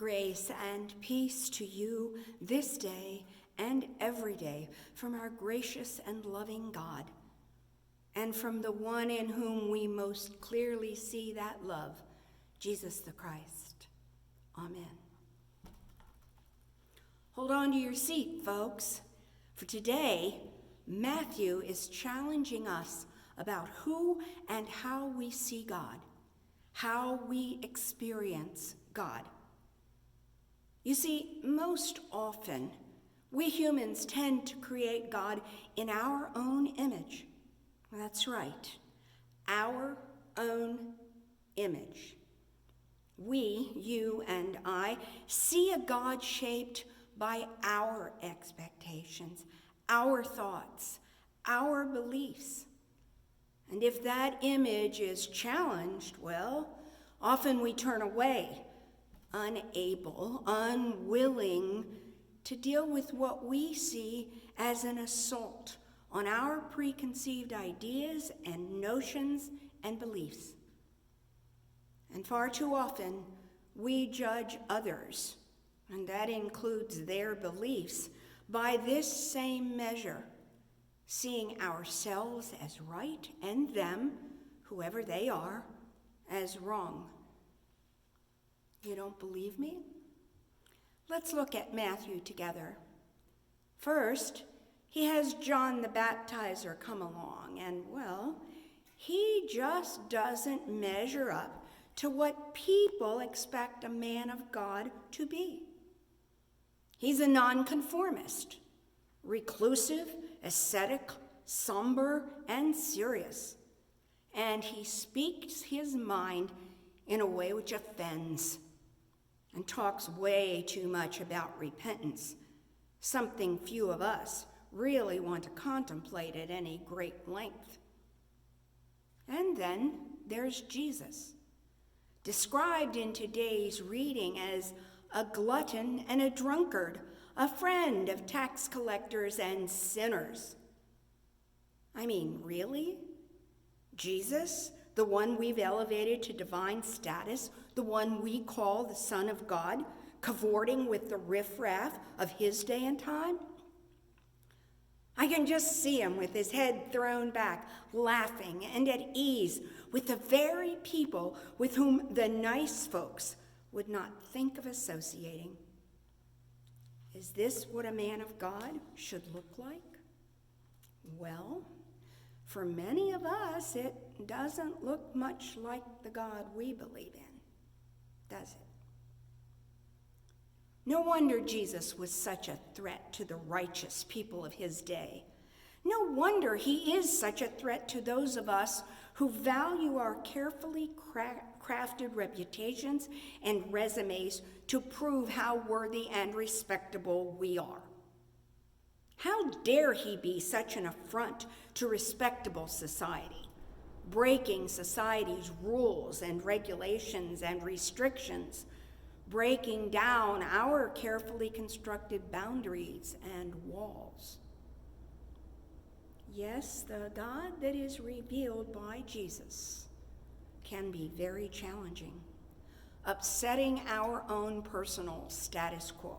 Grace and peace to you this day and every day from our gracious and loving God, and from the one in whom we most clearly see that love, Jesus the Christ. Amen. Hold on to your seat, folks, for today, Matthew is challenging us about who and how we see God, how we experience God. You see, most often, we humans tend to create God in our own image. That's right, our own image. We, you and I, see a God shaped by our expectations, our thoughts, our beliefs. And if that image is challenged, well, often we turn away, unable, unwilling to deal with what we see as an assault on our preconceived ideas and notions and beliefs. And far too often, we judge others, and that includes their beliefs, by this same measure, seeing ourselves as right and them, whoever they are, as wrong. You don't believe me? Let's look at Matthew together. First, he has John the Baptizer come along, and, well, he just doesn't measure up to what people expect a man of God to be. He's a nonconformist, reclusive, ascetic, somber, and serious. And he speaks his mind in a way which offends and talks way too much about repentance, something few of us really want to contemplate at any great length. And then there's Jesus, described in today's reading as a glutton and a drunkard, a friend of tax collectors and sinners. I mean, really? Jesus, the one we've elevated to divine status, the one we call the Son of God, cavorting with the riffraff of his day and time? I can just see him with his head thrown back, laughing and at ease with the very people with whom the nice folks would not think of associating. Is this what a man of God should look like? Well, for many of us, it doesn't look much like the God we believe in, does it? No wonder Jesus was such a threat to the righteous people of his day. No wonder he is such a threat to those of us who value our carefully crafted reputations and resumes to prove how worthy and respectable we are. How dare he be such an affront to respectable society, breaking society's rules and regulations and restrictions, breaking down our carefully constructed boundaries and walls. Yes, the God that is revealed by Jesus can be very challenging, upsetting our own personal status quo.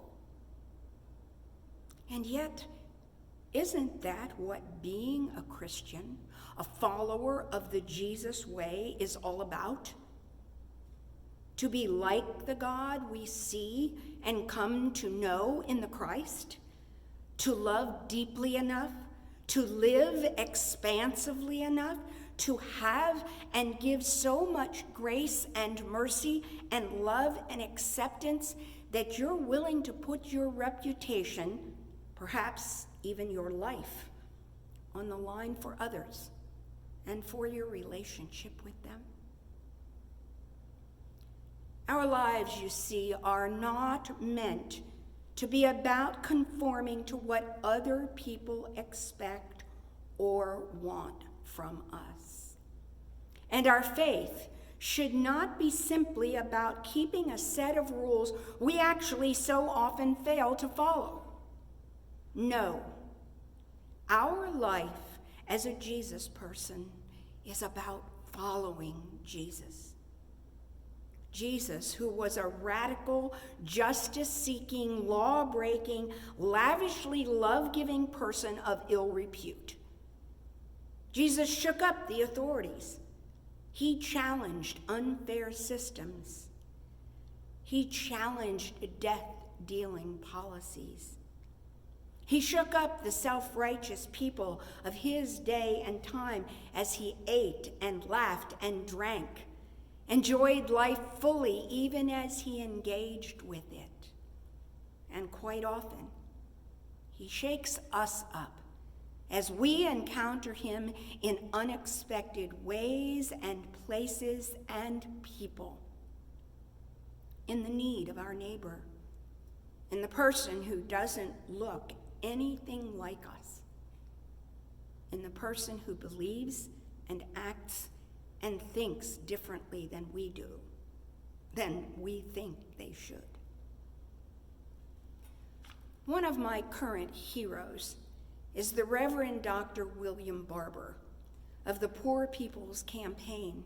And yet, isn't that what being a Christian, a follower of the Jesus way, is all about? To be like the God we see and come to know in the Christ? To love deeply enough? To live expansively enough? To have and give so much grace and mercy and love and acceptance that you're willing to put your reputation, perhaps even your life, on the line for others and for your relationship with them? Our lives, you see, are not meant to be about conforming to what other people expect or want from us. And our faith should not be simply about keeping a set of rules we actually so often fail to follow. No, our life as a Jesus person is about following Jesus. Jesus, who was a radical, justice-seeking, law-breaking, lavishly love-giving person of ill repute. Jesus shook up the authorities. He challenged unfair systems. He challenged death-dealing policies. He shook up the self-righteous people of his day and time as he ate and laughed and drank, enjoyed life fully even as he engaged with it. And quite often, he shakes us up as we encounter him in unexpected ways and places and people, in the need of our neighbor, in the person who doesn't look anything like us, in the person who believes and acts and thinks differently than we do, than we think they should. One of my current heroes is the Reverend Dr. William Barber of the Poor People's Campaign.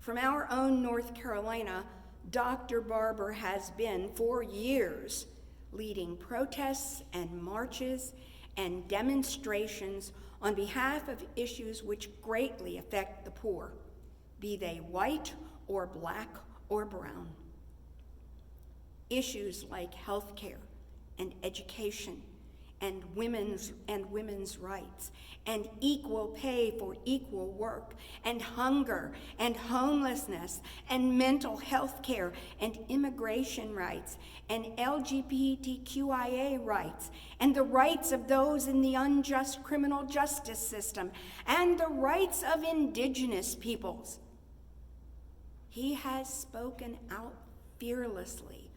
From our own North Carolina, Dr. Barber has been, for years, leading protests and marches and demonstrations on behalf of issues which greatly affect the poor, be they white or black or brown. Issues like health care and education and women's rights, and equal pay for equal work, and hunger, and homelessness, and mental health care, and immigration rights, and LGBTQIA rights, and the rights of those in the unjust criminal justice system, and the rights of indigenous peoples. He has spoken out fearlessly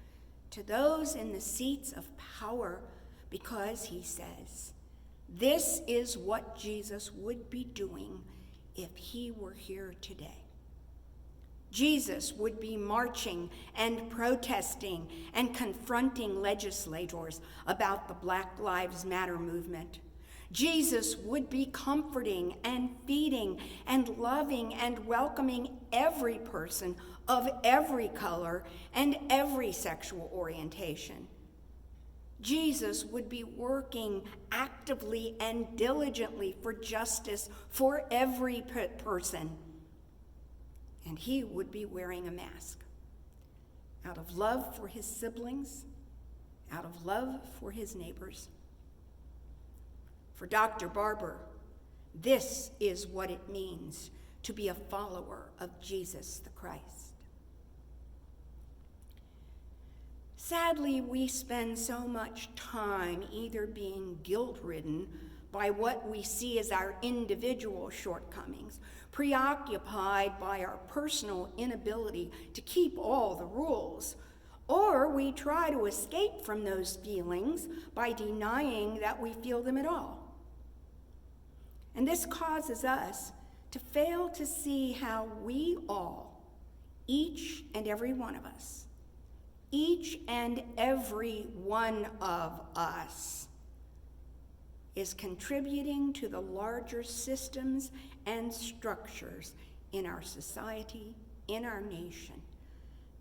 to those in the seats of power because he says, this is what Jesus would be doing if he were here today. Jesus would be marching and protesting and confronting legislators about the Black Lives Matter movement. Jesus would be comforting and feeding and loving and welcoming every person of every color and every sexual orientation. Jesus would be working actively and diligently for justice for every person. And he would be wearing a mask out of love for his siblings, out of love for his neighbors. For Dr. Barber, this is what it means to be a follower of Jesus the Christ. Sadly, we spend so much time either being guilt-ridden by what we see as our individual shortcomings, preoccupied by our personal inability to keep all the rules, or we try to escape from those feelings by denying that we feel them at all. And this causes us to fail to see how we all, each and every one of us, each and every one of us is contributing to the larger systems and structures in our society, in our nation,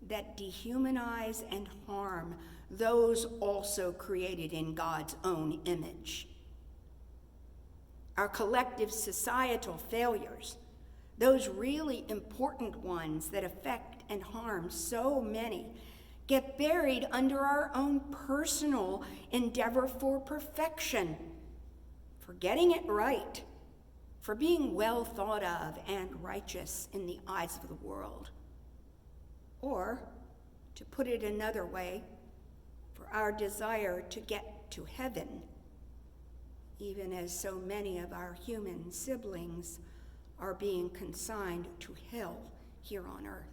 that dehumanize and harm those also created in God's own image. Our collective societal failures, those really important ones that affect and harm so many, get buried under our own personal endeavor for perfection, for getting it right, for being well thought of and righteous in the eyes of the world. Or, to put it another way, for our desire to get to heaven, even as so many of our human siblings are being consigned to hell here on earth.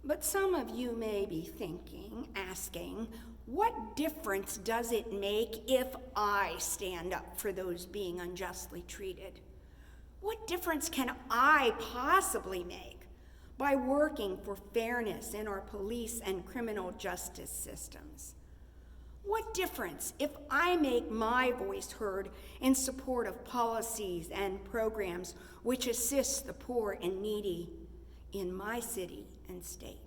But some of you may be thinking, asking, what difference does it make if I stand up for those being unjustly treated? What difference can I possibly make by working for fairness in our police and criminal justice systems? What difference if I make my voice heard in support of policies and programs which assist the poor and needy in my city and state?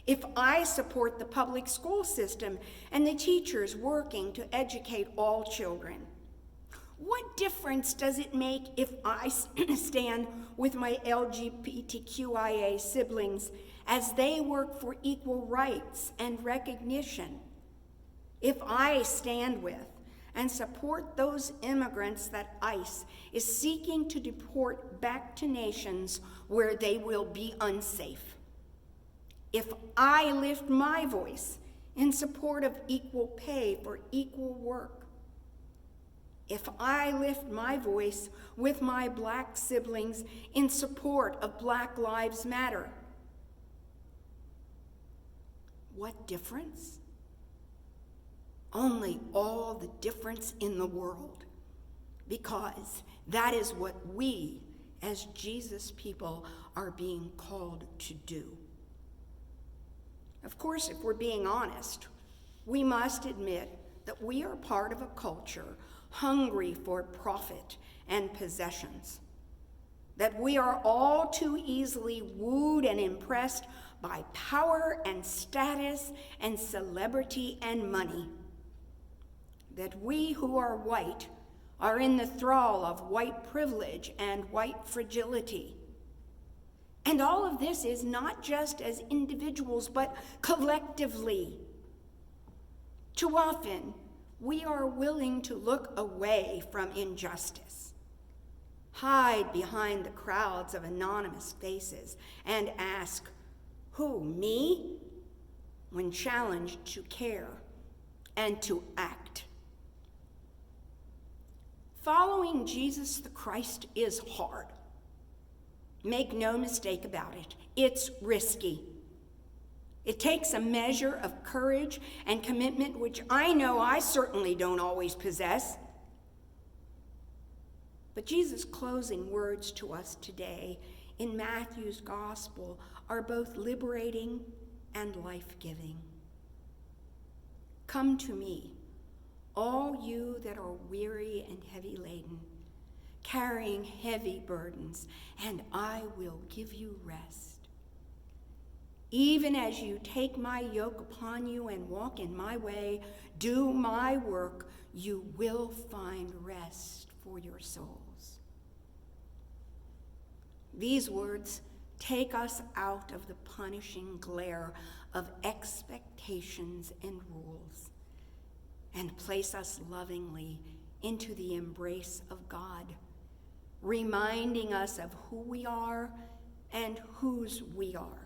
If I support the public school system and the teachers working to educate all children? What difference does it make if I stand with my LGBTQIA siblings as they work for equal rights and recognition? If I stand with and support those immigrants that ICE is seeking to deport back to nations where they will be unsafe? If I lift my voice in support of equal pay for equal work? If I lift my voice with my Black siblings in support of Black Lives Matter? What difference? Only all the difference in the world, because that is what we, as Jesus people, are being called to do. Of course, if we're being honest, we must admit that we are part of a culture hungry for profit and possessions, that we are all too easily wooed and impressed by power and status and celebrity and money, that we who are white are in the thrall of white privilege and white fragility. And all of this is not just as individuals, but collectively. Too often, we are willing to look away from injustice, hide behind the crowds of anonymous faces, and ask, who, me? When challenged to care and to act. Following Jesus the Christ is hard. Make no mistake about it. It's risky. It takes a measure of courage and commitment, which I know I certainly don't always possess. But Jesus' closing words to us today in Matthew's gospel are both liberating and life-giving. Come to me, all you that are weary and heavy laden, carrying heavy burdens, and I will give you rest. Even as you take my yoke upon you and walk in my way, do my work, you will find rest for your souls. These words take us out of the punishing glare of expectations and rules and place us lovingly into the embrace of God, reminding us of who we are and whose we are.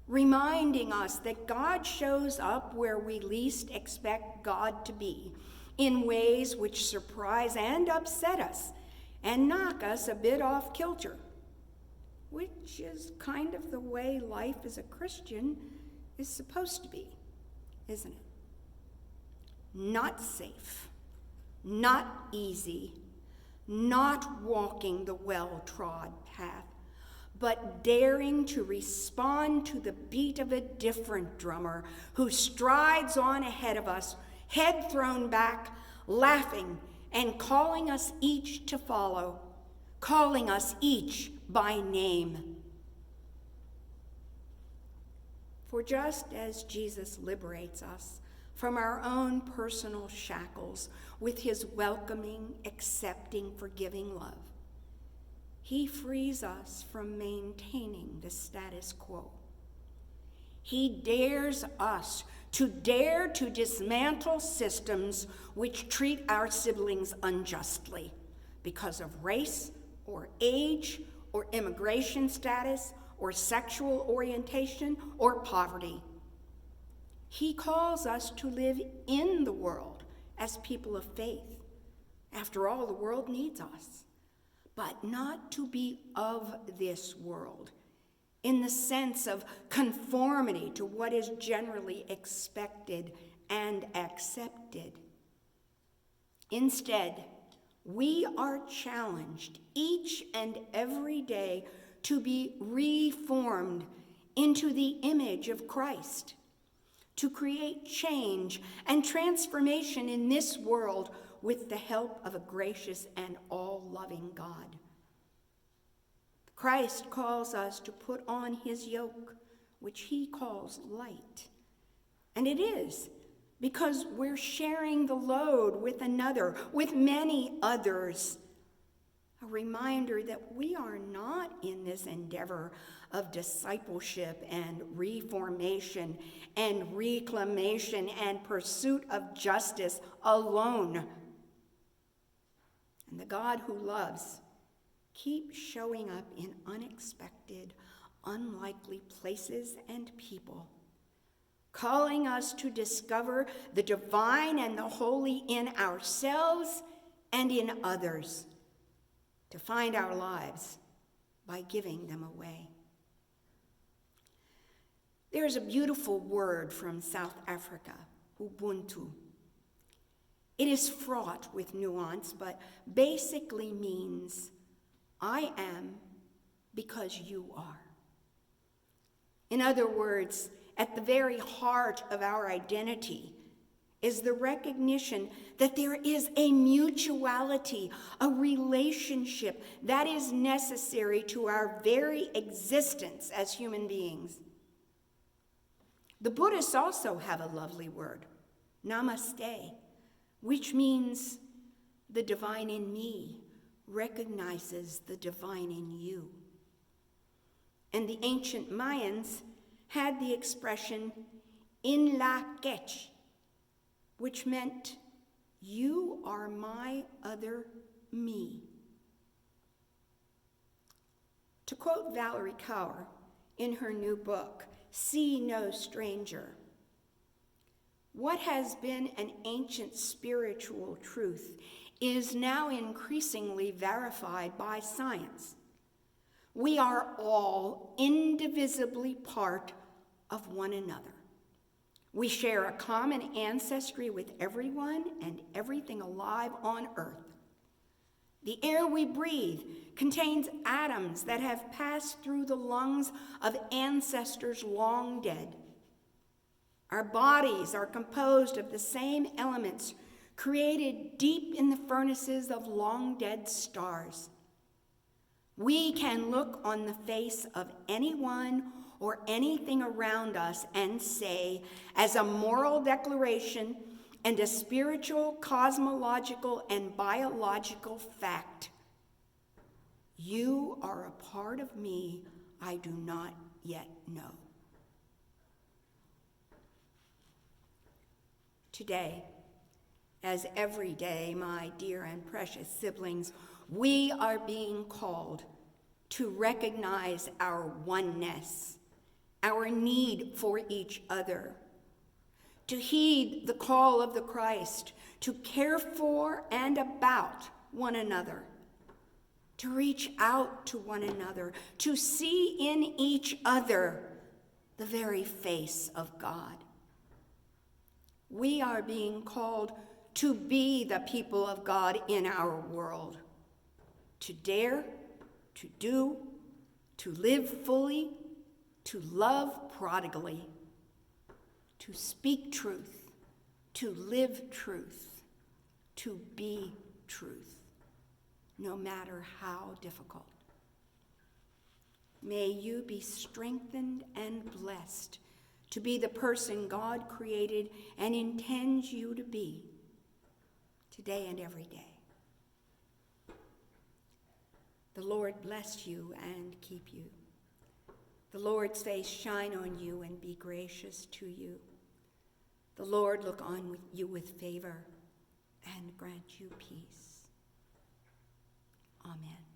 Reminding us that God shows up where we least expect God to be, in ways which surprise and upset us and knock us a bit off kilter, which is kind of the way life as a Christian is supposed to be, isn't it? Not safe, not easy, not walking the well-trod path, but daring to respond to the beat of a different drummer who strides on ahead of us, head thrown back, laughing and calling us each to follow, calling us each by name. For just as Jesus liberates us from our own personal shackles with his welcoming, accepting, forgiving love, he frees us from maintaining the status quo. He dares us to dare to dismantle systems which treat our siblings unjustly because of race or age or immigration status or sexual orientation or poverty. He calls us to live in the world as people of faith. After all, the world needs us. But not to be of this world, in the sense of conformity to what is generally expected and accepted. Instead, we are challenged each and every day to be reformed into the image of Christ, to create change and transformation in this world with the help of a gracious and all-loving God. Christ calls us to put on his yoke, which he calls light. And it is, because we're sharing the load with another, with many others. A reminder that we are not in this endeavor of discipleship and reformation and reclamation and pursuit of justice alone. And the God who loves keeps showing up in unexpected, unlikely places and people, calling us to discover the divine and the holy in ourselves and in others, to find our lives by giving them away. There's a beautiful word from South Africa, Ubuntu. It is fraught with nuance, but basically means, I am because you are. In other words, at the very heart of our identity is the recognition that there is a mutuality, a relationship that is necessary to our very existence as human beings. The Buddhists also have a lovely word, namaste, which means the divine in me recognizes the divine in you. And the ancient Mayans had the expression in la quech, which meant you are my other me. To quote Valerie Kaur in her new book, See No Stranger, what has been an ancient spiritual truth is now increasingly verified by science. We are all indivisibly part of one another. We share a common ancestry with everyone and everything alive on earth. The air we breathe contains atoms that have passed through the lungs of ancestors long dead. Our bodies are composed of the same elements created deep in the furnaces of long dead stars. We can look on the face of anyone or anything around us and say, as a moral declaration and a spiritual, cosmological, and biological fact, you are a part of me I do not yet know. Today, as every day, my dear and precious siblings, we are being called to recognize our oneness, our need for each other, to heed the call of the Christ, to care for and about one another, to reach out to one another, to see in each other the very face of God. We are being called to be the people of God in our world, to dare, to do, to live fully, to love prodigally, to speak truth, to live truth, to be truth, no matter how difficult. May you be strengthened and blessed to be the person God created and intends you to be today and every day. The Lord bless you and keep you. The Lord's face shine on you and be gracious to you. The Lord look on you with favor and grant you peace. Amen.